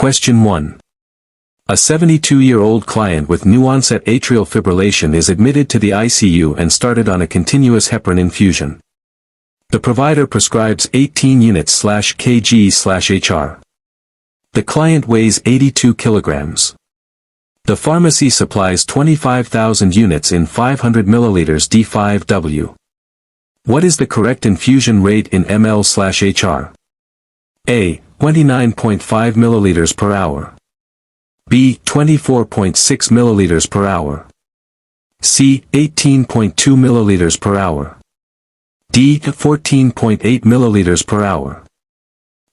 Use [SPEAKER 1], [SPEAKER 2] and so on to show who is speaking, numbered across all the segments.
[SPEAKER 1] Question 1. A 72-year-old client with new-onset atrial fibrillation is admitted to the ICU and started on a continuous heparin infusion. The provider prescribes 18 units/kg/HR. The client weighs 82 kilograms. The pharmacy supplies 25,000 units in 500 milliliters D5W. What is the correct infusion rate in ml/HR? A. 29.5 milliliters per hour. B. 24.6 milliliters per hour. C. 18.2 milliliters per hour. D. 14.8 milliliters per hour.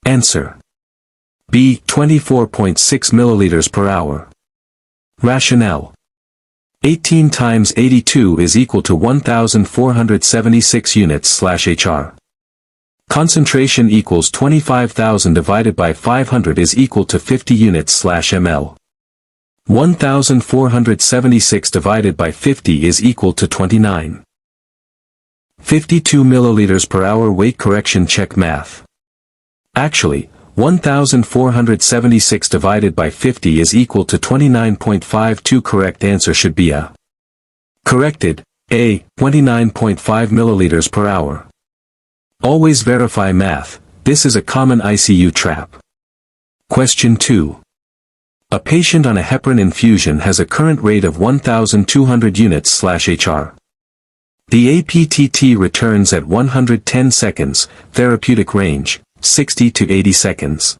[SPEAKER 1] Answer. B. 24.6 milliliters per hour. Rationale. 18 times 82 is equal to 1,476 units/HR. Concentration equals 25,000 divided by 500 is equal to 50 units/ml. 1,476 divided by 50 is equal to 29. 52 milliliters per hour weight correction check math. Actually, 1,476 divided by 50 is equal to 29.52. Correct answer should be A. Corrected, A. 29.5 milliliters per hour. Always verify math, this is a common ICU trap. Question 2. A patient on a heparin infusion has a current rate of 1,200 units/HR. The APTT returns at 110 seconds, therapeutic range, 60 to 80 seconds.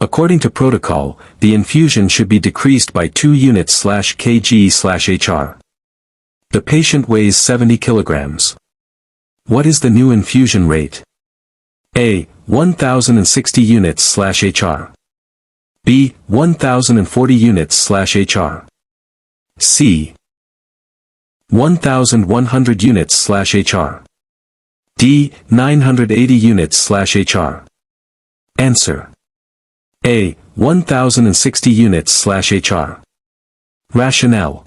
[SPEAKER 1] According to protocol, the infusion should be decreased by 2 units/kg/HR. The patient weighs 70 kilograms. What is the new infusion rate? A. 1,060 units/HR. B. 1,040 units/HR. C. 1,100 units/HR. D. 980 units/HR. Answer. A. 1,060 units/HR. Rationale.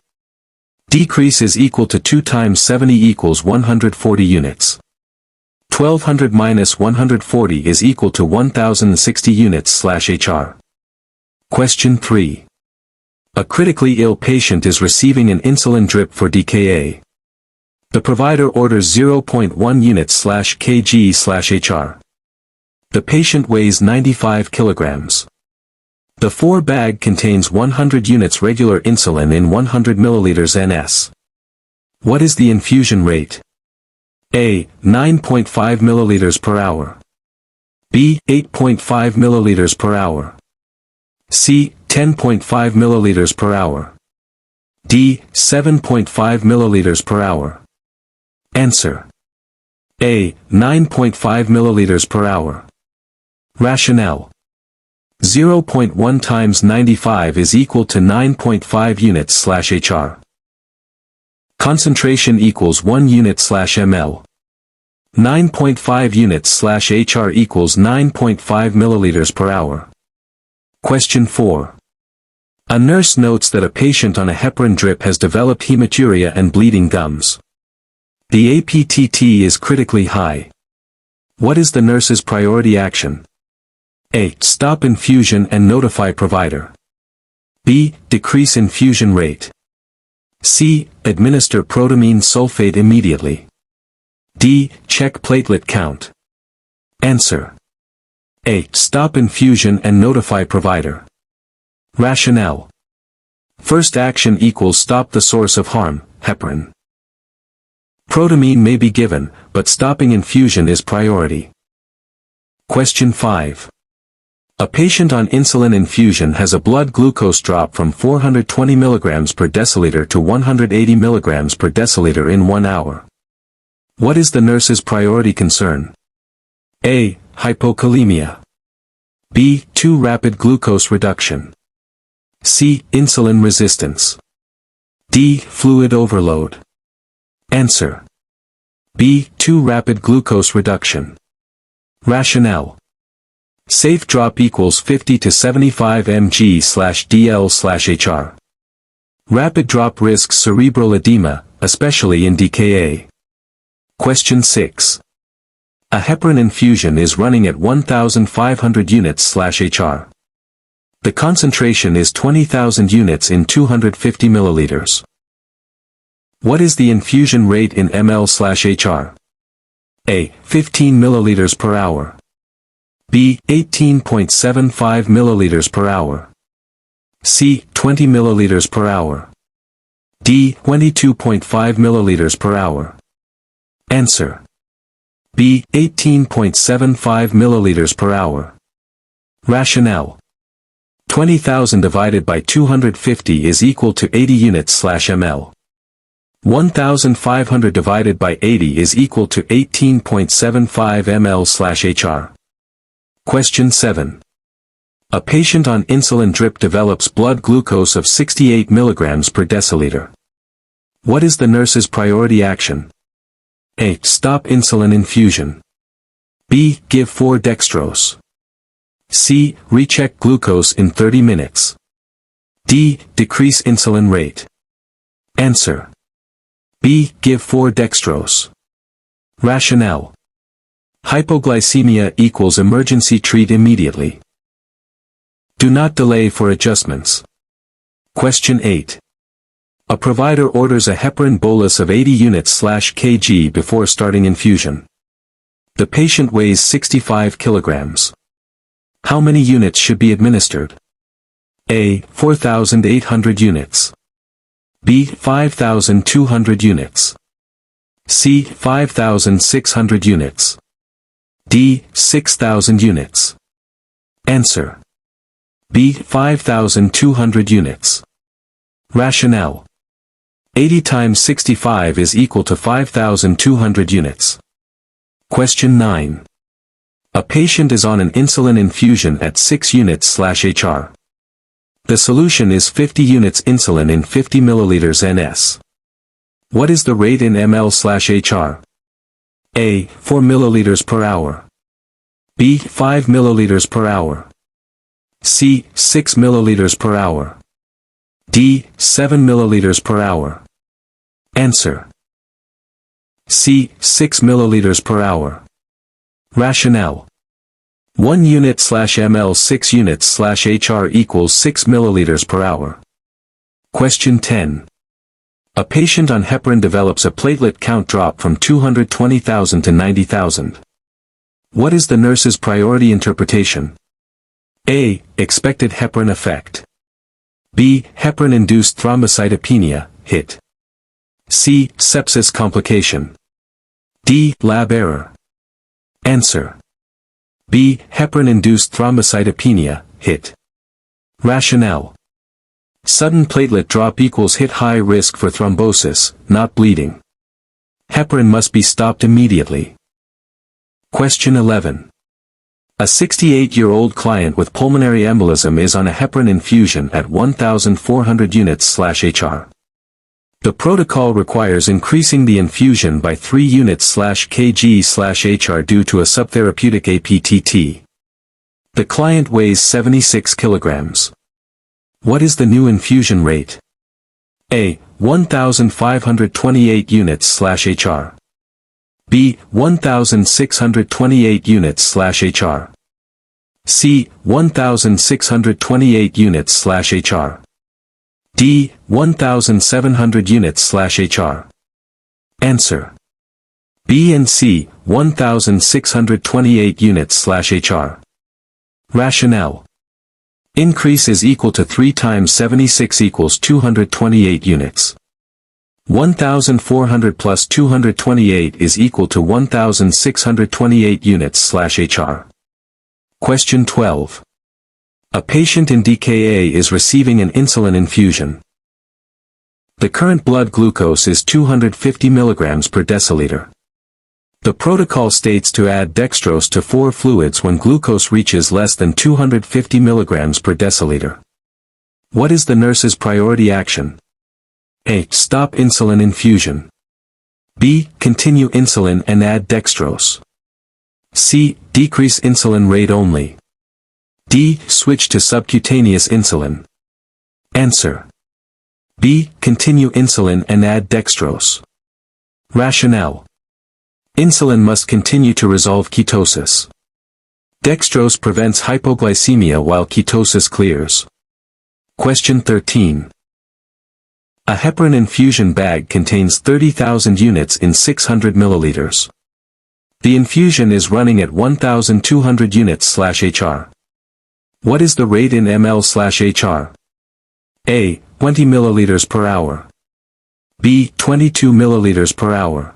[SPEAKER 1] Decrease is equal to 2 times 70 equals 140 units. 1,200 minus 140 is equal to 1,060 units/HR. Question 3. A critically ill patient is receiving an insulin drip for DKA. The provider orders 0.1 units/kg/HR. The patient weighs 95 kilograms. The 4-bag contains 100 units regular insulin in 100 milliliters NS. What is the infusion rate? A. 9.5 milliliters per hour. B. 8.5 milliliters per hour. C. 10.5 milliliters per hour. D. 7.5 milliliters per hour. Answer. A. 9.5 milliliters per hour. Rationale. 0.1 times 95 is equal to 9.5 units/HR. Concentration equals 1 unit/ml. 9.5 units/HR equals 9.5 milliliters per hour. Question 4. A nurse notes that a patient on a heparin drip has developed hematuria and bleeding gums. The APTT is critically high. What is the nurse's priority action? A. Stop infusion and notify provider. B. Decrease infusion rate. C. Administer protamine sulfate immediately. D. Check platelet count. Answer. A. Stop infusion and notify provider. Rationale. First action equals stop the source of harm, heparin. Protamine may be given, but stopping infusion is priority. Question 5. A patient on insulin infusion has a blood glucose drop from 420 mg per deciliter to 180 mg per deciliter in 1 hour. What is the nurse's priority concern? A. Hypokalemia. B. Too rapid glucose reduction. C. Insulin resistance. D. Fluid overload. Answer. B. Too rapid glucose reduction. Rationale. Safe drop equals 50 to 75 mg/dl/HR. Rapid drop risks cerebral edema, especially in DKA. Question 6. A heparin infusion is running at 1,500 units/HR. The concentration is 20,000 units in 250 milliliters. What is the infusion rate in ml/hr? A. 15 milliliters per hour. B. 18.75 milliliters per hour. C. 20 milliliters per hour. D. 22.5 milliliters per hour. Answer. B. 18.75 milliliters per hour. Rationale. 20,000 divided by 250 is equal to 80 units/ml. 1,500 divided by 80 is equal to 18.75 ml/hr. Question 7. A patient on insulin drip develops blood glucose of 68 mg per deciliter. What is the nurse's priority action? A. Stop insulin infusion. B. Give 4-dextrose. C. Recheck glucose in 30 minutes. D. Decrease insulin rate. Answer. B. Give 4-dextrose. Rationale. Hypoglycemia equals emergency treat immediately. Do not delay for adjustments. Question 8. A provider orders a heparin bolus of 80 units/kg before starting infusion. The patient weighs 65 kilograms. How many units should be administered? A. 4,800 units. B. 5,200 units. C. 5,600 units. D. 6,000 units. Answer. B. 5,200 units. Rationale. 80 times 65 is equal to 5,200 units. Question 9. A patient is on an insulin infusion at 6 units/hr. The solution is 50 units insulin in 50 milliliters NS. What is the rate in ml/hr? A. 4 milliliters per hour. B. 5 milliliters per hour. C. 6 milliliters per hour. D. 7 milliliters per hour. Answer. C. 6 milliliters per hour. Rationale. 1 unit/ml 6 units/hr equals 6 milliliters per hour. Question 10. A patient on heparin develops a platelet count drop from 220,000 to 90,000. What is the nurse's priority interpretation? A. Expected heparin effect. B. Heparin-induced thrombocytopenia, HIT. C. Sepsis complication. D. Lab error. Answer. B. Heparin-induced thrombocytopenia, HIT. Rationale. Sudden platelet drop equals HIT, high risk for thrombosis, not bleeding. Heparin must be stopped immediately. Question 11. A 68-year-old client with pulmonary embolism is on a heparin infusion at 1,400 units/hr. The protocol requires increasing the infusion by 3 units/kg/hr due to a subtherapeutic APTT. The client weighs 76 kilograms. What is the new infusion rate? A. 1,528 units/hr. B. 1,628 units/hr. C. 1,628 units/hr. D. 1,700 units/hr. Answer. B and C. 1,628 units/hr. Rationale. Increase is equal to 3 times 76 equals 228 units. 1,400 plus 228 is equal to 1,628 units/hr. Question 12. A patient in DKA is receiving an insulin infusion. The current blood glucose is 250 mg per deciliter. The protocol states to add dextrose to 4 fluids when glucose reaches less than 250 mg per deciliter. What is the nurse's priority action? A. Stop insulin infusion. B. Continue insulin and add dextrose. C. Decrease insulin rate only. D. Switch to subcutaneous insulin. Answer. B. Continue insulin and add dextrose. Rationale. Insulin must continue to resolve ketosis. Dextrose prevents hypoglycemia while ketosis clears. Question 13. A heparin infusion bag contains 30,000 units in 600 milliliters. The infusion is running at 1,200 units/HR. What is the rate in ml/HR? A. 20 milliliters per hour. B. 22 milliliters per hour.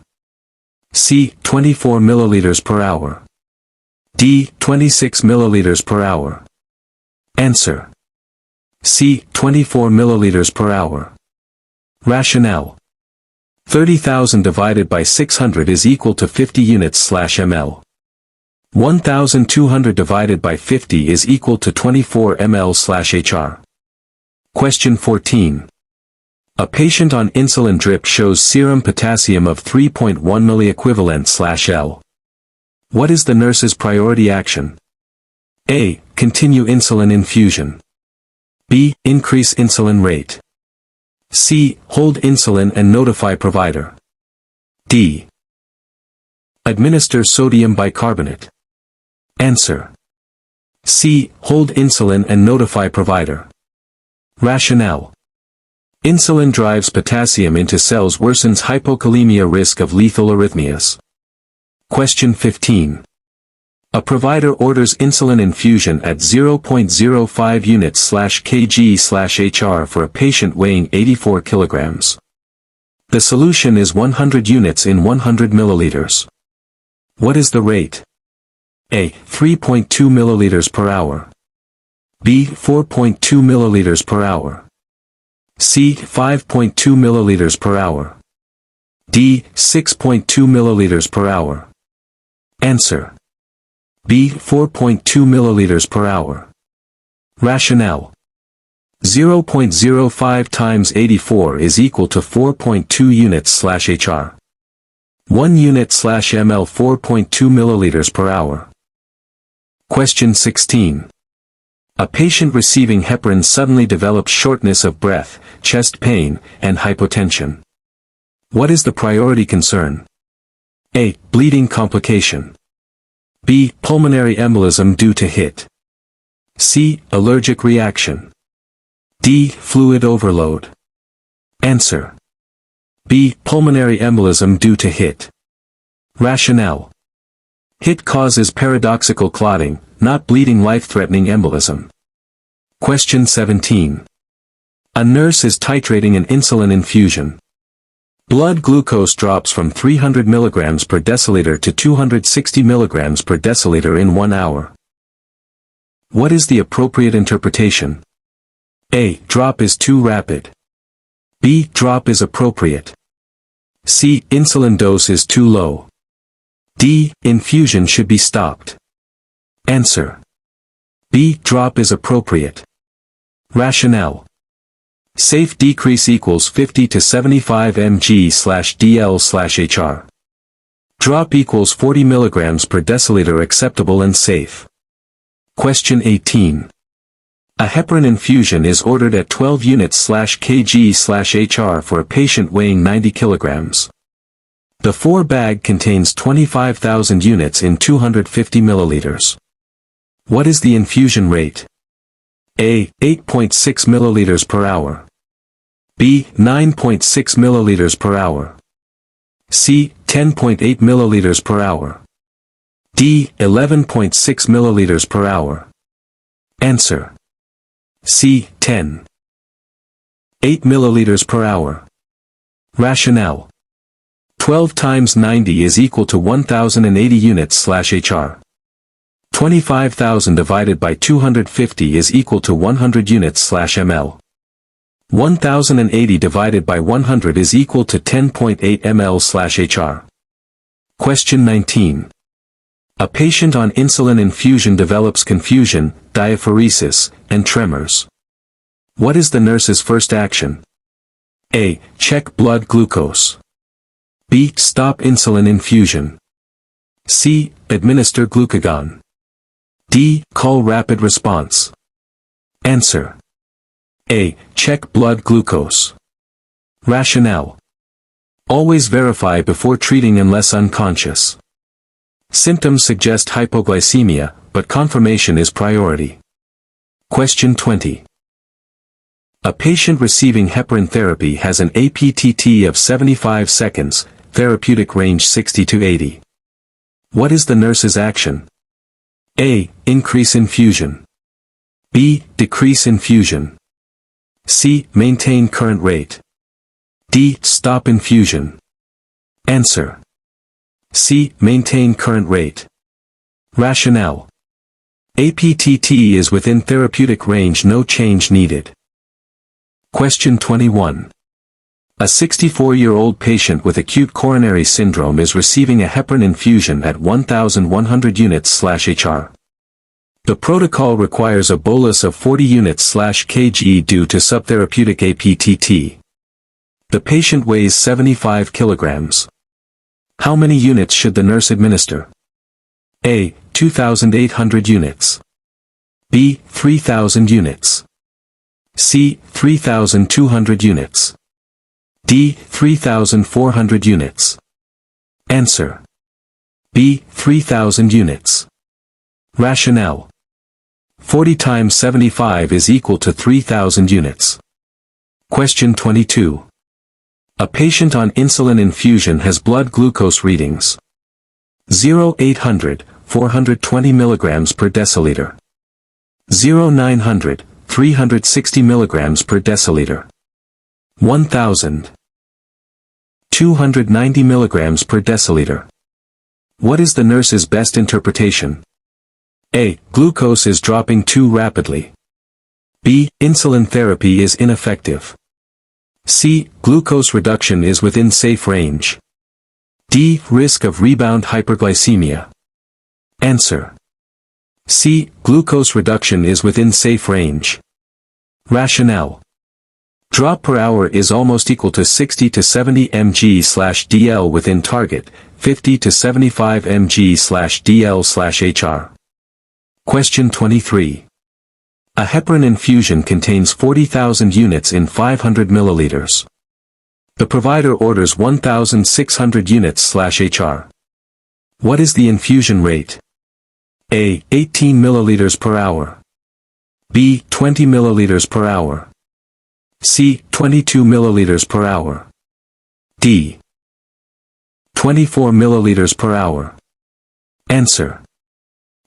[SPEAKER 1] C. 24 milliliters per hour. D. 26 milliliters per hour. Answer. C. 24 milliliters per hour. Rationale. 30,000 divided by 600 is equal to 50 units/ml. 1,200 divided by 50 is equal to 24 ml/HR. Question 14. A patient on insulin drip shows serum potassium of 3.1 milliequivalent/L. What is the nurse's priority action? A. Continue insulin infusion. B. Increase insulin rate. C. Hold insulin and notify provider. D. Administer sodium bicarbonate. Answer. C. Hold insulin and notify provider. Rationale. Insulin drives potassium into cells, worsens hypokalemia, risk of lethal arrhythmias. Question 15. A provider orders insulin infusion at 0.05 units/kg/HR for a patient weighing 84 kilograms. The solution is 100 units in 100 milliliters. What is the rate? A. 3.2 milliliters per hour. B. 4.2 milliliters per hour. C. 5.2 milliliters per hour. D. 6.2 milliliters per hour. Answer. B. 4.2 milliliters per hour. Rationale. 0.05 times 84 is equal to 4.2 units/HR. 1 unit/ml 4.2 milliliters per hour. Question 16. A patient receiving heparin suddenly develops shortness of breath, chest pain, and hypotension. What is the priority concern? A. Bleeding complication. B. Pulmonary embolism due to HIT. C. Allergic reaction. D. Fluid overload. Answer. B. Pulmonary embolism due to HIT. Rationale. HIT causes paradoxical clotting, not bleeding, life-threatening embolism. Question 17. A nurse is titrating an insulin infusion. Blood glucose drops from 300 mg per deciliter to 260 mg per deciliter in 1 hour. What is the appropriate interpretation? A. Drop is too rapid. B. Drop is appropriate. C. Insulin dose is too low. D. Infusion should be stopped. Answer. B. Drop is appropriate. Rationale. Safe decrease equals 50 to 75 mg/dl/HR. Drop equals 40 mg per deciliter acceptable and safe. Question 18. A heparin infusion is ordered at 12 units/kg/HR for a patient weighing 90 kilograms. The 4 bag contains 25,000 units in 250 milliliters. What is the infusion rate? A. 8.6 milliliters per hour. B. 9.6 milliliters per hour. C. 10.8 milliliters per hour. D. 11.6 milliliters per hour. Answer. C. 10.8 milliliters per hour. Rationale. 12 times 90 is equal to 1,080 units/HR. 25,000 divided by 250 is equal to 100 units/ml. 1,080 divided by 100 is equal to 10.8 ml/HR. Question 19. A patient on insulin infusion develops confusion, diaphoresis, and tremors. What is the nurse's first action? A. Check blood glucose. B. Stop insulin infusion. C. Administer glucagon. D. Call rapid response. Answer. A. Check blood glucose. Rationale. Always verify before treating unless unconscious. Symptoms suggest hypoglycemia, but confirmation is priority. Question 20. A patient receiving heparin therapy has an APTT of 75 seconds, therapeutic range 60 to 80. What is the nurse's action? A. Increase infusion. B. Decrease infusion. C. Maintain current rate. D. Stop infusion. Answer. C. Maintain current rate. Rationale. APTT is within therapeutic range, no change needed. Question 21. A 64-year-old patient with acute coronary syndrome is receiving a heparin infusion at 1,100 units/HR. The protocol requires a bolus of 40 units/kg due to subtherapeutic APTT. The patient weighs 75 kilograms. How many units should the nurse administer? A. 2,800 units. B. 3,000 units. C. 3,200 units. D. 3,400 units. Answer. B. 3,000 units. Rationale. 40 times 75 is equal to 3,000 units. Question 22. A patient on insulin infusion has blood glucose readings 0,800, 420 mg per deciliter. 0,900, 360 mg per deciliter. 1,000. 290 mg per deciliter. What is the nurse's best interpretation? A. Glucose is dropping too rapidly. B. Insulin therapy is ineffective. C. Glucose reduction is within safe range. D. Risk of rebound hyperglycemia. Answer. C. Glucose reduction is within safe range. Rationale. Drop per hour is almost equal to 60 to 70 mg/dl within target, 50 to 75 mg/dl/HR. Question 23. A heparin infusion contains 40,000 units in 500 milliliters. The provider orders 1,600 units/HR. What is the infusion rate? A. 18 milliliters per hour. B. 20 milliliters per hour. C. 22 milliliters per hour. D. 24 milliliters per hour. Answer.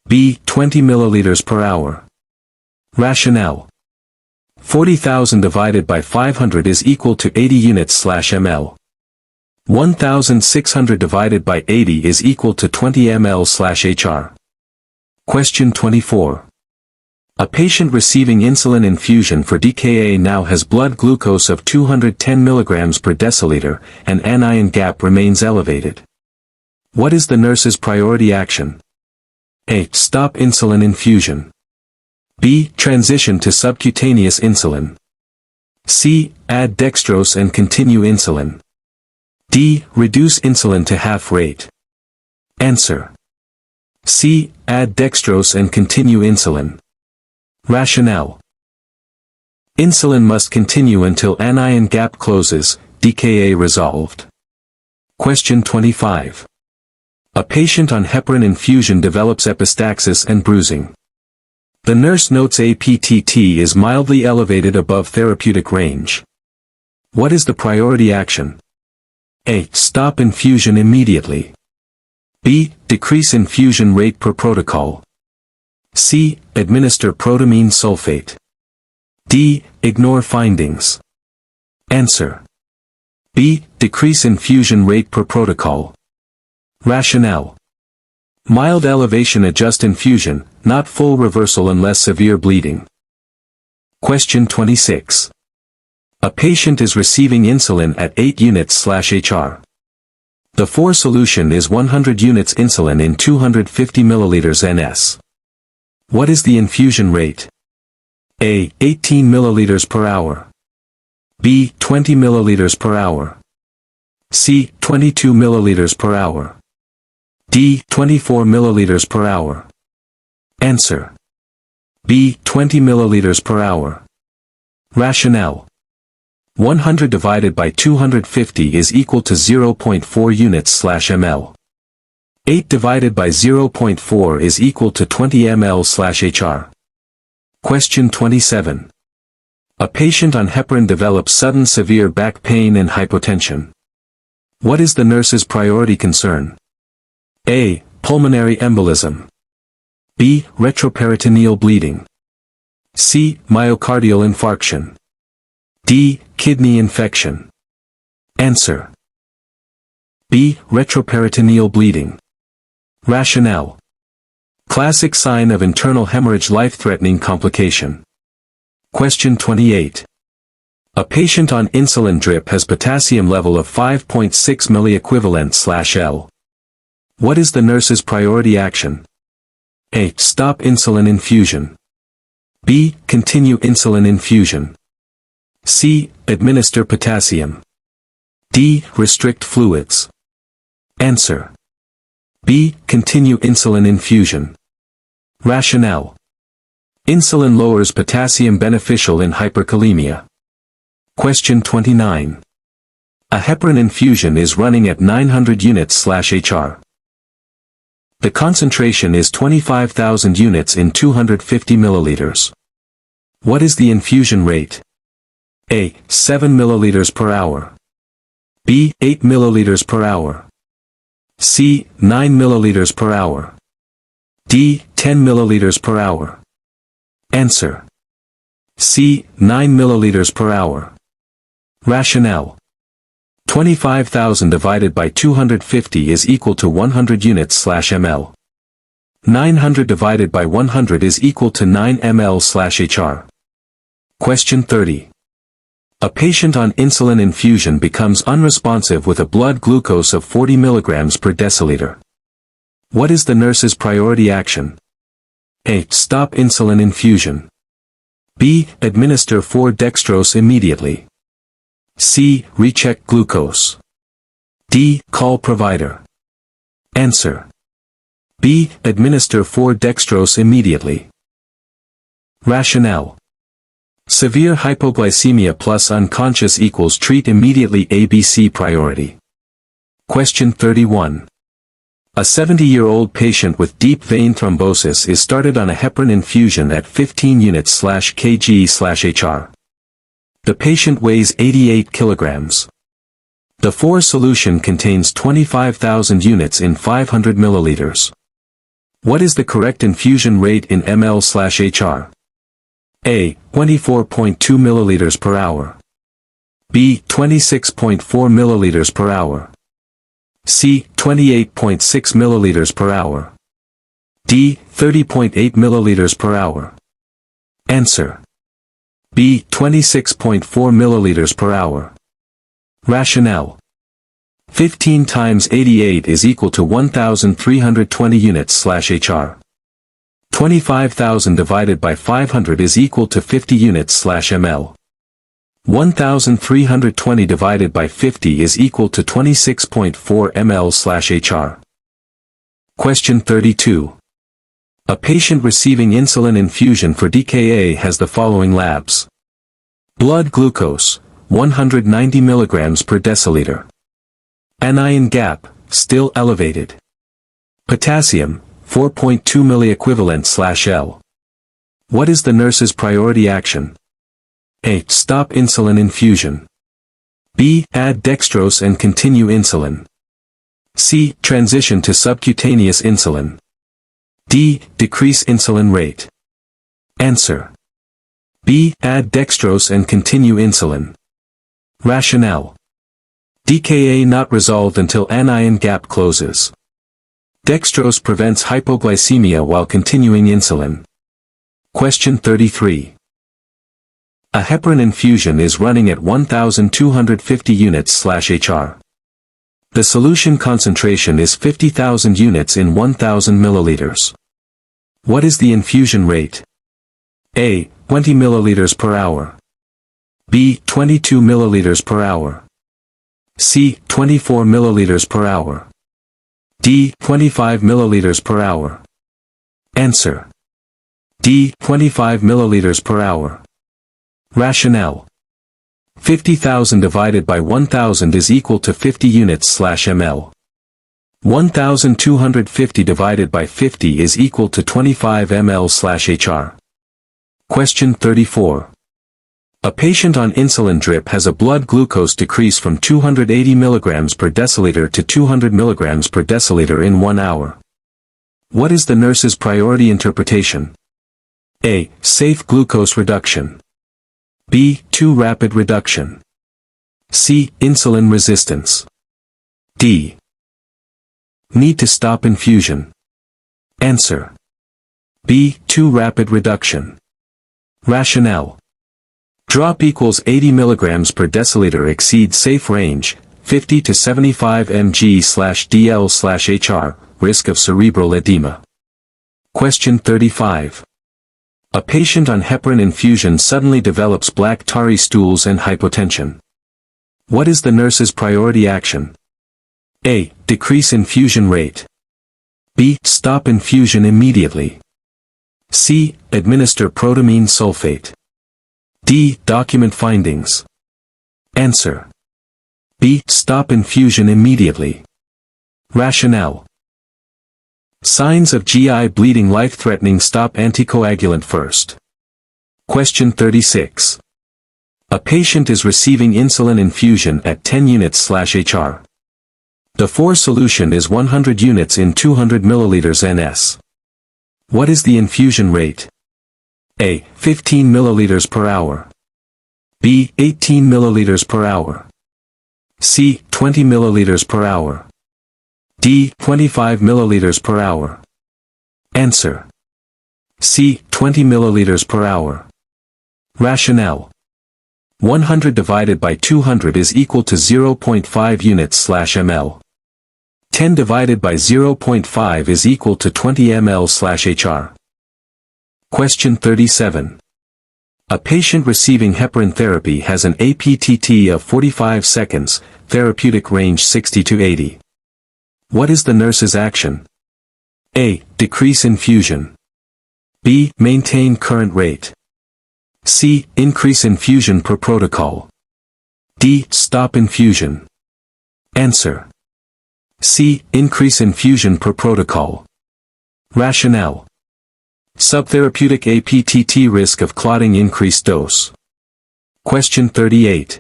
[SPEAKER 1] B. 20 milliliters per hour. Rationale. 40,000 divided by 500 is equal to 80 units/ml. 1,600 divided by 80 is equal to 20 ml/HR. Question 24. A patient receiving insulin infusion for DKA now has blood glucose of 210 mg per deciliter, and anion gap remains elevated. What is the nurse's priority action? A. Stop insulin infusion. B. Transition to subcutaneous insulin. C. Add dextrose and continue insulin. D. Reduce insulin to half rate. Answer. C. Add dextrose and continue insulin. Rationale. Insulin must continue until anion gap closes, DKA resolved. Question 25. A patient on heparin infusion develops epistaxis and bruising. The nurse notes APTT is mildly elevated above therapeutic range. What is the priority action? A. Stop infusion immediately. B. Decrease infusion rate per protocol. C. Administer protamine sulfate. D. Ignore findings. Answer. B. Decrease infusion rate per protocol. Rationale. Mild elevation adjust infusion, not full reversal unless severe bleeding. Question 26. A patient is receiving insulin at 8 units/HR. The 4 solution is 100 units insulin in 250 milliliters NS. What is the infusion rate? A. 18 milliliters per hour. B. 20 milliliters per hour. C. 22 milliliters per hour. D. 24 milliliters per hour. Answer. B. 20 milliliters per hour. Rationale. 100 divided by 250 is equal to 0.4 units/ml. 8 divided by 0.4 is equal to 20 ml/hr. Question 27. A patient on heparin develops sudden severe back pain and hypotension. What is the nurse's priority concern? A. Pulmonary embolism. B. Retroperitoneal bleeding. C. Myocardial infarction. D. Kidney infection. Answer. B. Retroperitoneal bleeding. Rationale. Classic sign of internal hemorrhage, life-threatening complication. Question 28. A patient on insulin drip has potassium level of 5.6 milliequivalent/L. What is the nurse's priority action? A. Stop insulin infusion. B. Continue insulin infusion. C. Administer potassium. D. Restrict fluids. Answer. B. Continue insulin infusion. Rationale. Insulin lowers potassium, beneficial in hyperkalemia. Question 29. A heparin infusion is running at 900 units/hr. The concentration is 25,000 units in 250 milliliters. What is the infusion rate? A. 7 milliliters per hour. B. 8 milliliters per hour. C. 9 milliliters per hour. D. 10 milliliters per hour. Answer. C. 9 milliliters per hour. Rationale. 25,000 divided by 250 is equal to 100 units/ml. 900 divided by 100 is equal to 9 ml/hr. Question 30. A patient on insulin infusion becomes unresponsive with a blood glucose of 40 mg per deciliter. What is the nurse's priority action? A. Stop insulin infusion. B. Administer 4-dextrose immediately. C. Recheck glucose. D. Call provider. Answer. B. Administer 4-dextrose immediately. Rationale. Severe hypoglycemia plus unconscious equals treat immediately, ABC priority. Question 31. A 70-year-old patient with deep vein thrombosis is started on a heparin infusion at 15 units/kg/hr. The patient weighs 88 kilograms. The 4 solution contains 25,000 units in 500 milliliters. What is the correct infusion rate in ml/hr? A. 24.2 milliliters per hour. B. 26.4 milliliters per hour. C. 28.6 milliliters per hour. D. 30.8 milliliters per hour. Answer. B. 26.4 milliliters per hour. Rationale. 15 times 88 is equal to 1,320 units/hr. 25,000 divided by 500 is equal to 50 units/ml. 1,320 divided by 50 is equal to 26.4 ml/hr. Question 32. A patient receiving insulin infusion for DKA has the following labs. Blood glucose, 190 mg per deciliter. Anion gap, still elevated. Potassium, 4.2 milliequivalent/L. What is the nurse's priority action? A. Stop insulin infusion. B. Add dextrose and continue insulin. C. Transition to subcutaneous insulin. D. Decrease insulin rate. Answer. B. Add dextrose and continue insulin. Rationale. DKA not resolved until anion gap closes. Dextrose prevents hypoglycemia while continuing insulin. Question 33. A heparin infusion is running at 1,250 units/hr. The solution concentration is 50,000 units in 1,000 milliliters. What is the infusion rate? A. 20 milliliters per hour. B. 22 milliliters per hour. C. 24 milliliters per hour. D. 25 milliliters per hour. Answer. D. 25 milliliters per hour. Rationale. 50,000 divided by 1,000 is equal to 50 units/ml. 1250 divided by 50 is equal to 25 ml/hr. Question 34. A patient on insulin drip has a blood glucose decrease from 280 mg per deciliter to 200 mg per deciliter in 1 hour. What is the nurse's priority interpretation? A. Safe glucose reduction. B. Too rapid reduction. C. Insulin resistance. D. Need to stop infusion. Answer. B. Too rapid reduction. Rationale. Drop equals 80 mg per deciliter exceeds safe range, 50 to 75 mg/dl/hr, risk of cerebral edema. Question 35. A patient on heparin infusion suddenly develops black tarry stools and hypotension. What is the nurse's priority action? A. Decrease infusion rate. B. Stop infusion immediately. C. Administer protamine sulfate. D. Document findings. Answer. B. Stop infusion immediately. Rationale. Signs of GI bleeding life-threatening. Stop anticoagulant first. Question 36. A patient is receiving insulin infusion at 10 units/hr. The 4 solution is 100 units in 200 milliliters NS. What is the infusion rate? A. 15 milliliters per hour. B. 18 milliliters per hour. C. 20 milliliters per hour. D. 25 milliliters per hour. Answer. C. 20 milliliters per hour. Rationale. 100 divided by 200 is equal to 0.5 units/ml. 10 divided by 0.5 is equal to 20 ml/hr. Question 37. A patient receiving heparin therapy has an APTT of 45 seconds, therapeutic range 60 to 80. What is the nurse's action? A. Decrease infusion. B. Maintain current rate. C. Increase infusion per protocol. D. Stop infusion. Answer. C. Increase infusion per protocol. Rationale. Subtherapeutic APTT risk of clotting increased dose. Question 38.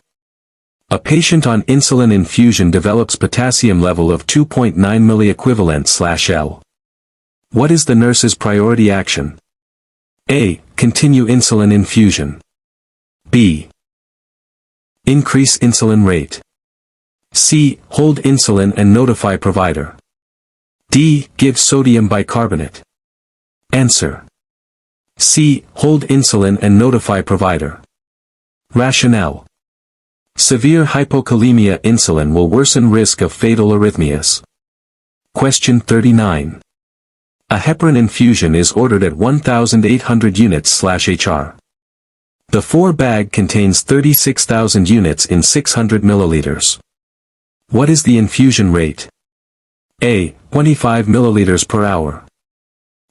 [SPEAKER 1] A patient on insulin infusion develops potassium level of 2.9 milliequivalent/L. What is the nurse's priority action? A. Continue insulin infusion. B. Increase insulin rate. C. Hold insulin and notify provider. D. Give sodium bicarbonate. Answer. C. Hold insulin and notify provider. Rationale. Severe hypokalemia. Insulin will worsen risk of fatal arrhythmias. Question 39. A heparin infusion is ordered at 1,800 units/hr. The 4 bag contains 36,000 units in 600 milliliters. What is the infusion rate? A. 25 milliliters per hour.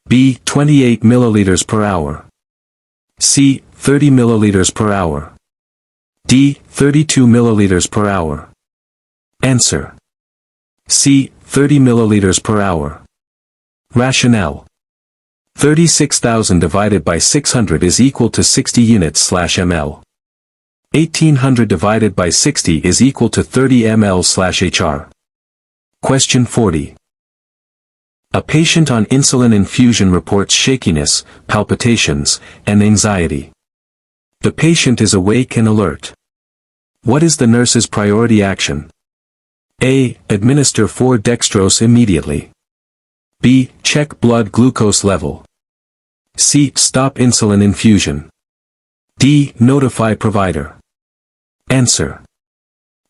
[SPEAKER 1] B. 28 milliliters per hour. C. 30 milliliters per hour. D. 32 milliliters per hour. Answer. C. 30 milliliters per hour. Rationale. 36,000 divided by 600 is equal to 60 units/ml. 1800 divided by 60 is equal to 30 ml/hr. Question 40. A patient on insulin infusion reports shakiness, palpitations, and anxiety. The patient is awake and alert. What is the nurse's priority action? A. Administer 4-dextrose immediately. B. Check blood glucose level. C. Stop insulin infusion. D. Notify provider. Answer.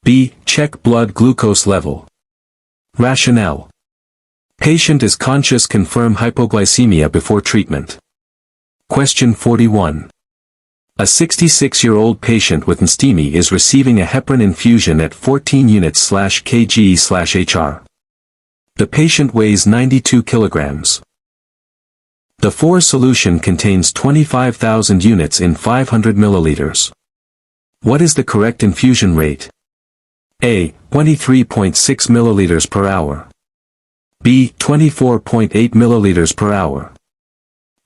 [SPEAKER 1] B. Check blood glucose level. Rationale. Patient is conscious. Confirm hypoglycemia before treatment. Question 41. A 66-year-old patient with NCLEX is receiving a heparin infusion at 14 units/kg/hr. The patient weighs 92 kilograms. The 4 solution contains 25,000 units in 500 milliliters. What is the correct infusion rate? A. 23.6 milliliters per hour. B. 24.8 milliliters per hour.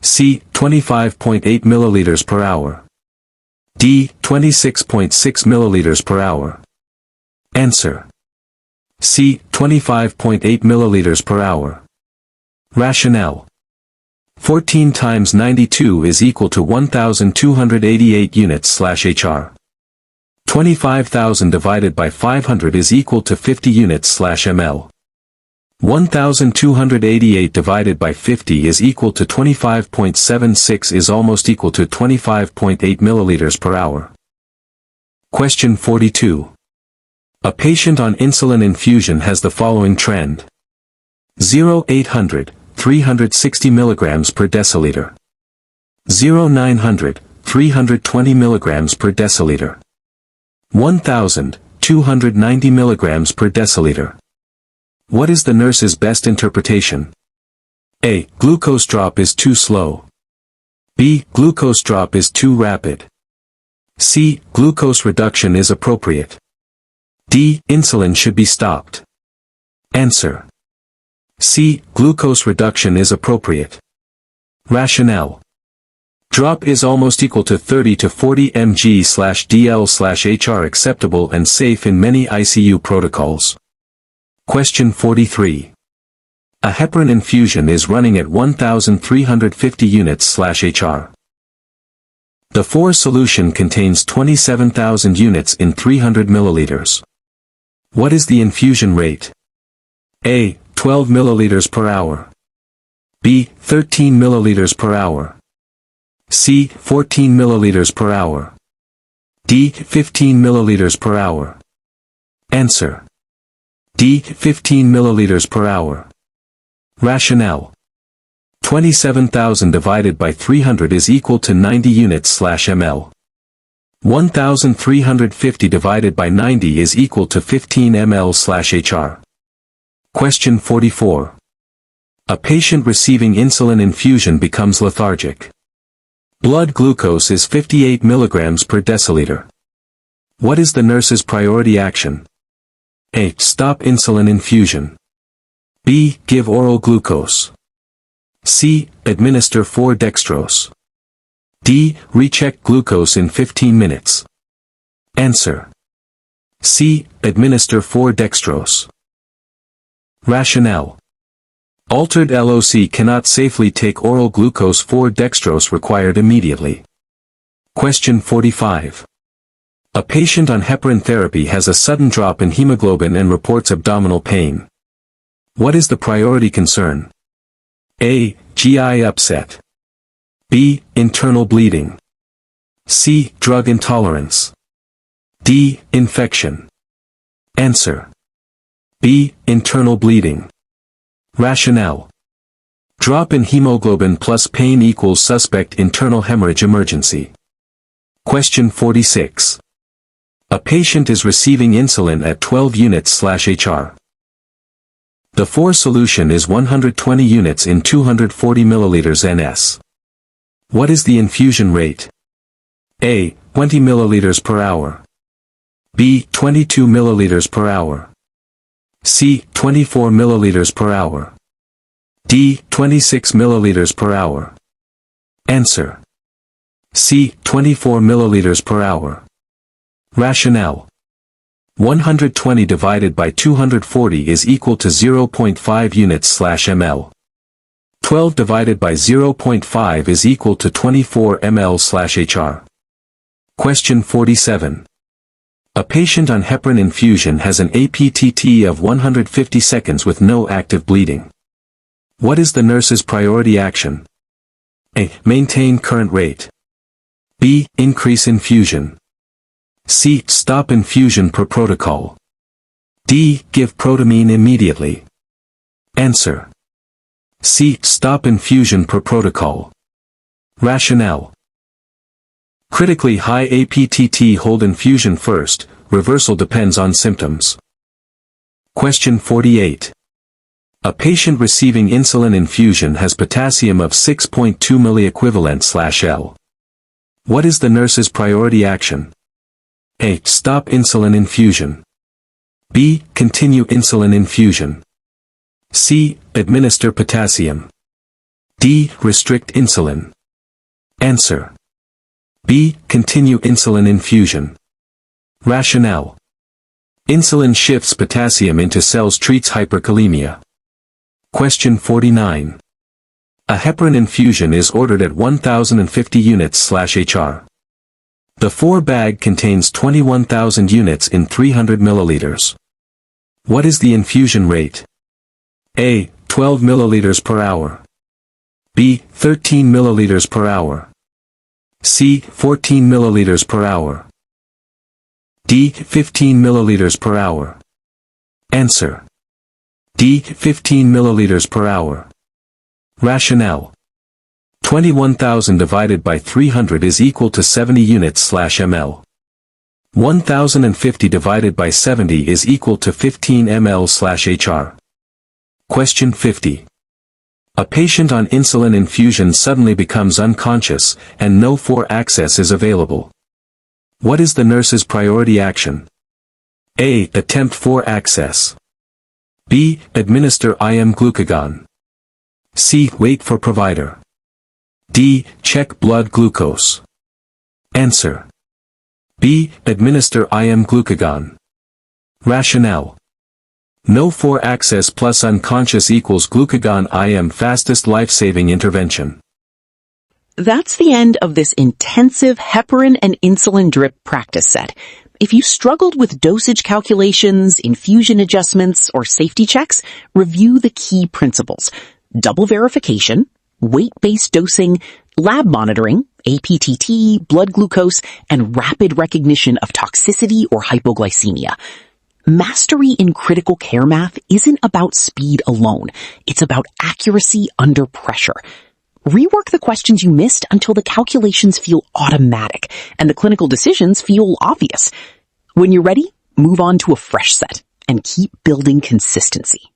[SPEAKER 1] C. 25.8 milliliters per hour. D. 26.6 milliliters per hour. Answer. C. 25.8 milliliters per hour. Rationale. 14 times 92 is equal to 1,288 units/HR. 25,000 divided by 500 is equal to 50 units/ml. 1,288 divided by 50 is equal to 25.76 is almost equal to 25.8 milliliters per hour. Question 42. A patient on insulin infusion has the following trend. 0-800, 360 milligrams per deciliter. 0-900, 320 milligrams per deciliter. 1,000, 290 milligrams per deciliter. What is the nurse's best interpretation? A. Glucose drop is too slow. B. Glucose drop is too rapid. C. Glucose reduction is appropriate. D. Insulin should be stopped. Answer. C. Glucose reduction is appropriate. Rationale. Drop is almost equal to 30 to 40 mg/dl/HR acceptable and safe in many ICU protocols. Question 43. A heparin infusion is running at 1,350 units/HR. The 4 solution contains 27,000 units in 300 milliliters. What is the infusion rate? A. 12 milliliters per hour. B. 13 milliliters per hour. C. 14 milliliters per hour. D. 15 milliliters per hour. Answer. D. 15 milliliters per hour. Rationale. 27,000 divided by 300 is equal to 90 units/ml. 1,350 divided by 90 is equal to 15 ml/HR. Question 44. A patient receiving insulin infusion becomes lethargic. Blood glucose is 58 milligrams per deciliter. What is the nurse's priority action? A. Stop insulin infusion. B. Give oral glucose. C. Administer 4-dextrose. D. Recheck glucose in 15 minutes. Answer. C. Administer 4-dextrose. Rationale. Altered LOC cannot safely take oral glucose 4-dextrose required immediately. Question 45. A patient on heparin therapy has a sudden drop in hemoglobin and reports abdominal pain. What is the priority concern? A. GI upset. B. Internal bleeding. C. Drug intolerance. D. Infection. Answer. B. Internal bleeding. Rationale. Drop in hemoglobin plus pain equals suspect internal hemorrhage emergency. Question 46. A patient is receiving insulin at 12 units/HR. The 4 solution is 120 units in 240 milliliters NS. What is the infusion rate? A. 20 milliliters per hour. B. 22 milliliters per hour. C. 24 milliliters per hour. D. 26 milliliters per hour. Answer. C. 24 milliliters per hour. Rationale. 120 divided by 240 is equal to 0.5 units/ml. 12 divided by 0.5 is equal to 24 ml/HR. Question 47. A patient on heparin infusion has an APTT of 150 seconds with no active bleeding. What is the nurse's priority action? A. Maintain current rate. B. Increase infusion. C. Stop infusion per protocol. D. Give protamine immediately. Answer. C. Stop infusion per protocol. Rationale. Critically high APTT hold infusion first, reversal depends on symptoms. Question 48. A patient receiving insulin infusion has potassium of 6.2 milliequivalent/L. What is the nurse's priority action? A. Stop insulin infusion. B. Continue insulin infusion. C. Administer potassium. D. Restrict insulin. Answer. B. Continue insulin infusion. Rationale. Insulin shifts potassium into cells, treats hyperkalemia. Question 49. A heparin infusion is ordered at 1050 units/HR. The 4-bag contains 21,000 units in 300 milliliters. What is the infusion rate? A. 12 milliliters per hour. B. 13 milliliters per hour. C. 14 milliliters per hour. D. 15 milliliters per hour. Answer. D. 15 milliliters per hour. Rationale. 21,000 divided by 300 is equal to 70 units/ml. 1050 divided by 70 is equal to 15 ml/HR. Question 50. A patient on insulin infusion suddenly becomes unconscious, and no 4-access is available. What is the nurse's priority action? A. Attempt 4-access. B. Administer IM glucagon. C. Wait for provider. D. Check blood glucose. Answer. B. Administer IM glucagon. Rationale. No 4-access plus unconscious equals glucagon IM fastest life-saving intervention.
[SPEAKER 2] That's the end of this intensive heparin and insulin drip practice set. If you struggled with dosage calculations, infusion adjustments, or safety checks, review the key principles: double verification, weight-based dosing, lab monitoring, APTT, blood glucose, and rapid recognition of toxicity or hypoglycemia. Mastery in critical care math isn't about speed alone. It's about accuracy under pressure. Rework the questions you missed until the calculations feel automatic and the clinical decisions feel obvious. When you're ready, move on to a fresh set and keep building consistency.